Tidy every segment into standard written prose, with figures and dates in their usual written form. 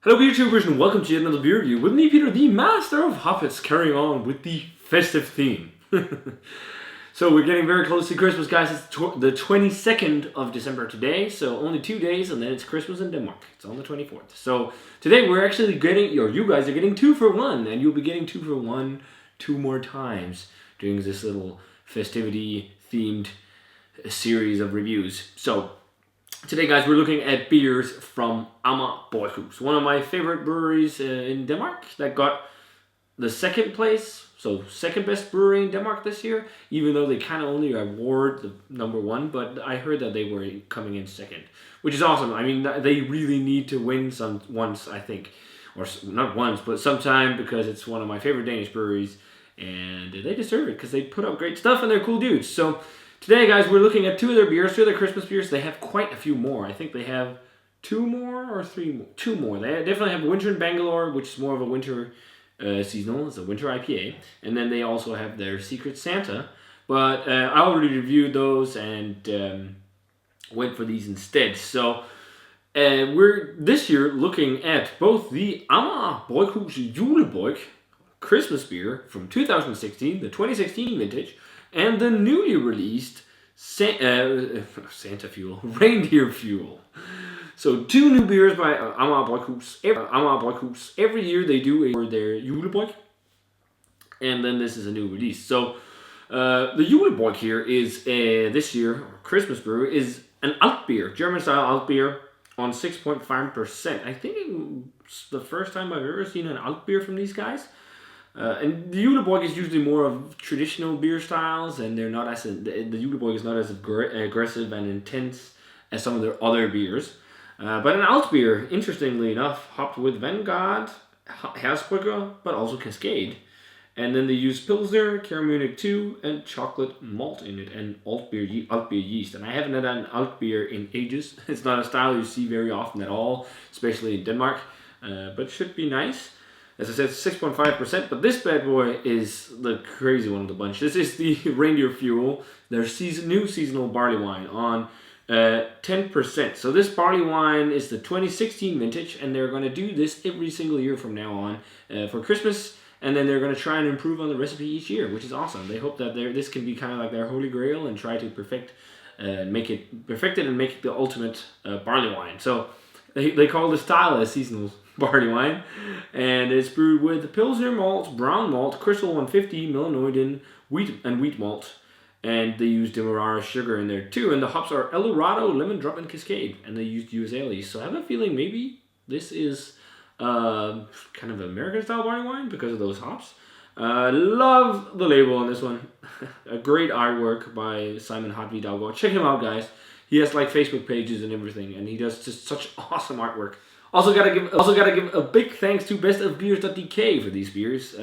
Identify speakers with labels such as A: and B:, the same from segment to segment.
A: Hello YouTubers and welcome to another beer review with me, Peter, the master of hoppets, carrying on with the festive theme. So we're getting very close to Christmas, guys. It's the 22nd of December today, so only 2 days and then it's Christmas in Denmark. It's on the 24th. So today we're actually getting, or you guys are getting 2 for 1, and you'll be getting 2 for 1 2 more times during this little festivity themed series of reviews. So today, guys, we're looking at beers from Amager, one of my favorite breweries in Denmark that got the second place, so second best brewery in Denmark this year, even though they kind of only award the number 1, but I heard that they were coming in second, which is awesome. I mean, they really need to win once, I think, or not once, but sometime, because it's one of my favorite Danish breweries, and they deserve it because they put out great stuff and they're cool dudes. So today, guys, we're looking at 2 of their beers, 2 of their Christmas beers. They have quite a few more. I think they have 2 more or 3 more. 2 more. They definitely have Winter in Bangalore, which is more of a winter seasonal. It's a winter IPA. And then they also have their Secret Santa. But I already reviewed those and went for these instead. So we're this year looking at both the Amager Julebryg Christmas beer from 2016, the 2016 vintage, and the newly released Santa Fuel, Reindeer Fuel. So 2 new beers by Amager. Every year they do for their Julebryg, and then this is a new release. So the Julebryg here is this year, Christmas brew, is an Altbier, German style Altbier on 6.5%. I think it's the first time I've ever seen an Altbier from these guys. And the Julebryg is usually more of traditional beer styles, and they're not as the Julebryg is not as aggressive and intense as some of their other beers. But an Altbier, interestingly enough, hopped with Vanguard, Hersbrugger, but also Cascade. And then they use Pilsner, Munich 2, and chocolate malt in it, and Altbier yeast. And I haven't had an Altbier in ages. It's not a style you see very often at all, especially in Denmark, but should be nice. As I said, 6.5%, but this bad boy is the crazy one of the bunch. This is the Reindeer Fuel, their new seasonal barley wine on 10%. So this barley wine is the 2016 vintage, and they're going to do this every single year from now on for Christmas, and then they're going to try and improve on the recipe each year, which is awesome. They hope that this can be kind of like their holy grail and try to perfect it and make it the ultimate barley wine. So they call the style a seasonal barley wine, and it's brewed with Pilsner malt, brown malt, Crystal 150, Melanoidin, wheat malt, and they use Demerara sugar in there too. And the hops are Eldorado, Lemon Drop, and Cascade, and they used US ales. So I have a feeling maybe this is kind of American style barley wine because of those hops. Love the label on this one. A great artwork by Simon Hartvig Dalgaard. Check him out, guys. He has like Facebook pages and everything, and he does just such awesome artwork. Also gotta give a big thanks to bestofbeers.dk for these beers.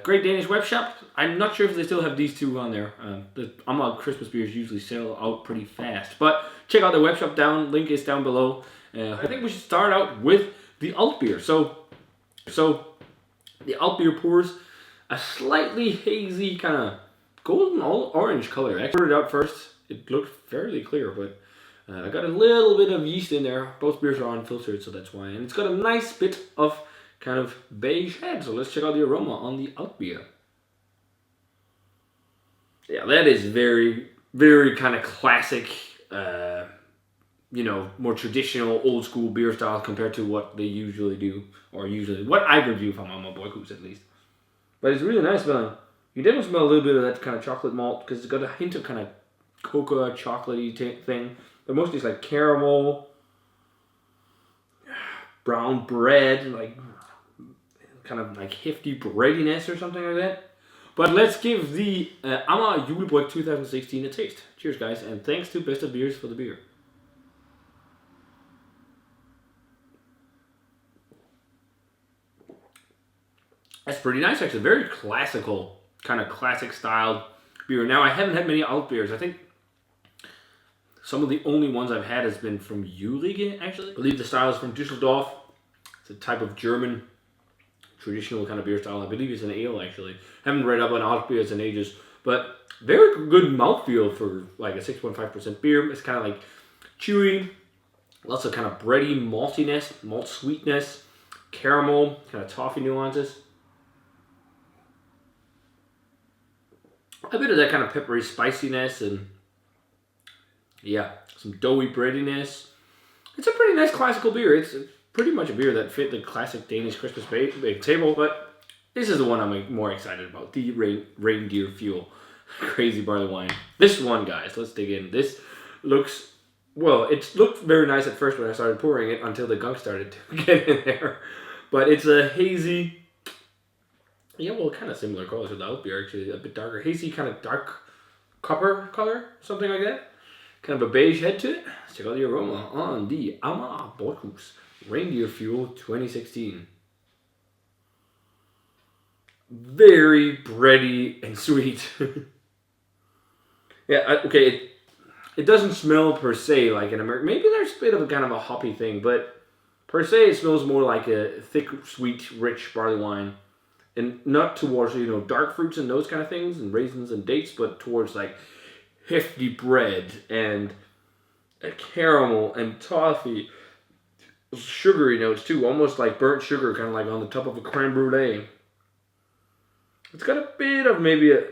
A: Great Danish web shop. I'm not sure if they still have these 2 on there. The Amager Christmas beers usually sell out pretty fast, but check out the web shop down. Link is down below. I think we should start out with the Altbier. So the Altbier pours a slightly hazy kind of golden orange color. I poured it out first. It looked fairly clear, but I got a little bit of yeast in there. Both beers are unfiltered, so that's why. And it's got a nice bit of kind of beige head. So let's check out the aroma on the Altbier. Yeah, that is very, very kind of classic, more traditional, old school beer style compared to what they usually do, or what I review from Amager at least. But it's really nice smelling. You definitely smell a little bit of that kind of chocolate malt because it's got a hint of kind of cocoa, chocolatey thing. But mostly it's like caramel, brown bread, like kind of like hefty breadiness or something like that. But let's give the Amager Julebryg 2016 a taste. Cheers, guys, and thanks to Best of Beers for the beer. That's pretty nice, actually. Very classical, kind of classic styled beer. Now, I haven't had many Altbiers. I think some of the only ones I've had has been from Julebryg, actually. I believe the style is from Düsseldorf. It's a type of German traditional kind of beer style. I believe it's an ale, actually. Haven't read up on Altbiers in ages, but very good mouthfeel for like a 6.5% beer. It's kind of like chewy, lots of kind of bready maltiness, malt sweetness, caramel, kind of toffee nuances. A bit of that kind of peppery spiciness, and yeah, some doughy breadiness. It's a pretty nice classical beer. It's pretty much a beer that fit the classic Danish Christmas bake table, but this is the one I'm more excited about. The Reindeer Fuel Crazy Barley Wine. This one, guys, let's dig in. This looks, well, it looked very nice at first when I started pouring it until the gunk started to get in there. But it's a hazy, yeah, well, kind of similar colors with the Altbier, actually. A bit darker. Hazy, kind of dark copper color, something like that. Kind of a beige head to it. Let's check out the aroma on the Amager Julebryg Reindeer Fuel 2016. Very bready and sweet. Yeah, okay, it doesn't smell per se like an American. Maybe there's a bit of a kind of a hoppy thing, but per se it smells more like a thick, sweet, rich barley wine. And not towards, dark fruits and those kind of things, and raisins and dates, but towards like hefty bread and a caramel and toffee, sugary notes too, almost like burnt sugar, kind of like on the top of a creme brulee. It's got a bit of maybe a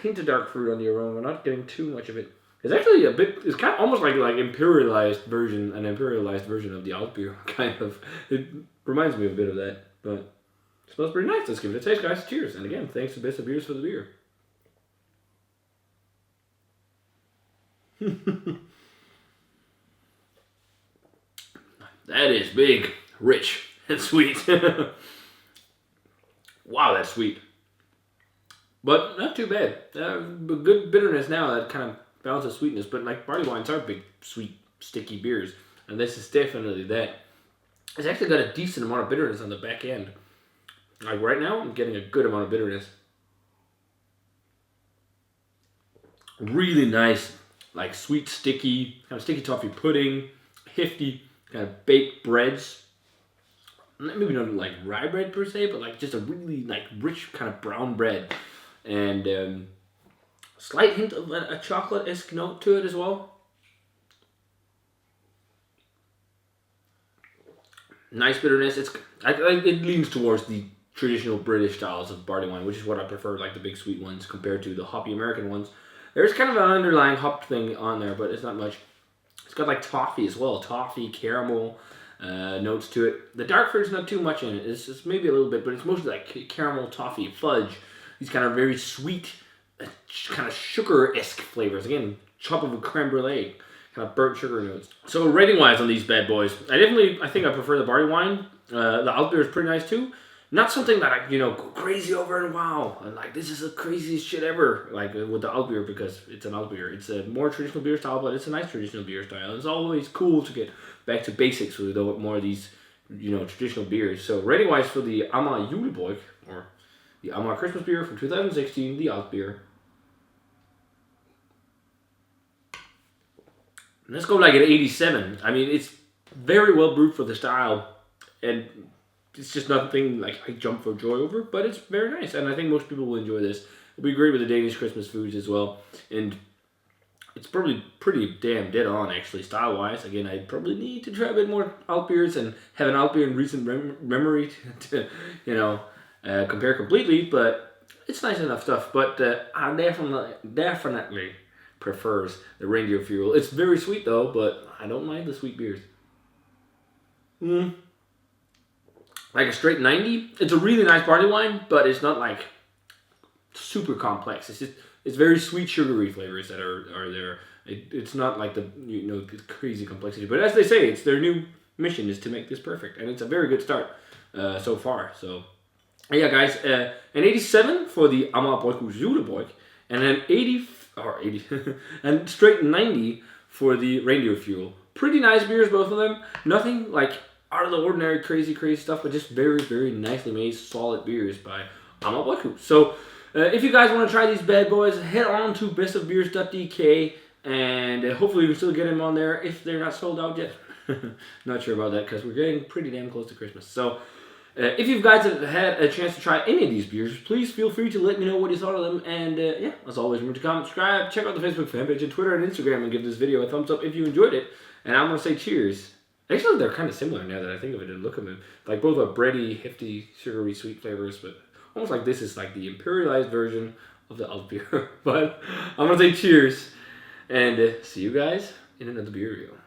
A: hint of dark fruit on the aroma, not getting too much of it. It's actually a bit, it's kind of almost like an imperialized version of the Altbier, kind of. It reminds me a bit of that, but it smells pretty nice. Let's give it a taste, guys. Cheers. And again, thanks to Best of Beers for the beer. That is big, rich, and sweet. Wow, that's sweet. But not too bad. Good bitterness now that kind of balances sweetness. But like barley wines are big, sweet, sticky beers. And this is definitely that. It's actually got a decent amount of bitterness on the back end. Like right now, I'm getting a good amount of bitterness. Really nice, like sweet, sticky, kind of sticky toffee pudding, hefty, kind of baked breads. Maybe not like rye bread per se, but like just a really like rich kind of brown bread. And slight hint of a chocolate-esque note to it as well. Nice bitterness. It leans towards the traditional British styles of barley wine, which is what I prefer, like the big sweet ones compared to the hoppy American ones. There's kind of an underlying hop thing on there, but it's not much. It's got like toffee as well, toffee, caramel notes to it. The dark fruit's not too much in it. It's just maybe a little bit, but it's mostly like caramel, toffee, fudge. These kind of very sweet, kind of sugar-esque flavors. Again, chop of a creme brulee, kind of burnt sugar notes. So rating-wise on these bad boys, I think I prefer the barley wine. The Altbier is pretty nice too. Not something that I, go crazy over and wow, and like this is the craziest shit ever, like with the Altbier, because it's an Altbier. It's a more traditional beer style, but it's a nice traditional beer style. It's always cool to get back to basics with more of these, traditional beers. So rating wise for the Amager Julebryg, or the Amager Christmas beer from 2016, the Altbier. Let's go like an 87. I mean, it's very well brewed for the style, and it's just nothing like I jump for joy over, but it's very nice, and I think most people will enjoy this. It'll be great with the Danish Christmas foods as well, and it's probably pretty damn dead on, actually, style-wise. Again, I probably need to try a bit more Altbiers and have an Altbier in recent memory to compare completely, but it's nice enough stuff. But I definitely prefers the Reindeer Fuel. It's very sweet, though, but I don't mind the sweet beers. Like a straight 90. It's a really nice barley wine, but it's not like super complex. It's very sweet, sugary flavors that are there. It's not like the crazy complexity. But as they say, it's their new mission is to make this perfect, and it's a very good start so far. So yeah, guys, an 87 for the Amager Julebryg, and an 80 and straight 90 for the Reindeer Fuel. Pretty nice beers, both of them. Nothing like out of the ordinary, crazy stuff, but just very, very nicely made, solid beers by Amager Julebryg. So if you guys want to try these bad boys, head on to bestofbeers.dk, and hopefully you can still get them on there if they're not sold out yet. Not sure about that, because we're getting pretty damn close to Christmas. So if you guys have had a chance to try any of these beers, please feel free to let me know what you thought of them. And yeah, as always, remember to comment, subscribe, check out the Facebook fan page and Twitter and Instagram, and give this video a thumbs up if you enjoyed it. And I'm going to say cheers Actually, they're kind of similar now that I think of it and look at them. Like both are bready, hefty, sugary, sweet flavors, but almost like this is like the imperialized version of the Altbier. But I'm gonna say cheers, and see you guys in another beer review.